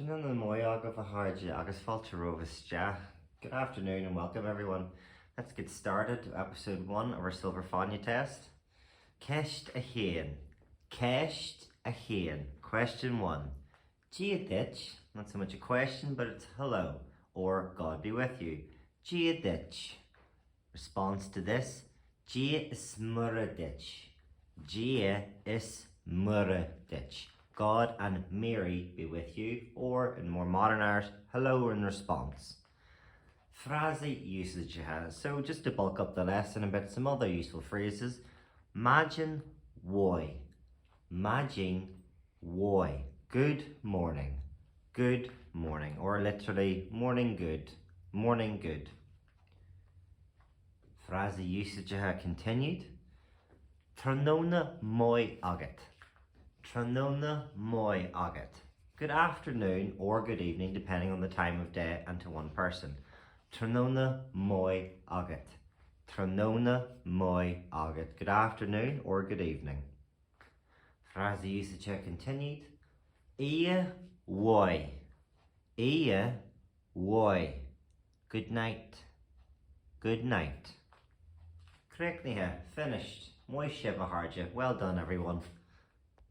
Good afternoon and welcome everyone. Let's get started to episode 1 of our Silver Fáinne test. Ceist a chéan. Ceist a chéan. Question 1. Dia Duit, not so much a question, but it's hello or God be with you. Dia Duit. Response to this: Dia is muradich. Dia is muradich. God and Mary be with you, or in more modern Irish, hello in response. Phrase usage you have. So just to bulk up the lesson a bit, some other useful phrases. Imagine why. Imagine why. Good morning. Good morning. Or literally morning good. Morning good. Phrase usage you have continued. Tróna mói agat. Tróna mói agat. Good afternoon or good evening, depending on the time of day and to one person. Tróna mói agat. Tróna mói agat. Good afternoon or good evening. Phrase usage continued. Ia why. Ia why. Good night. Good night. Correctly here. Finished. Mói sibh a harja. Well done everyone.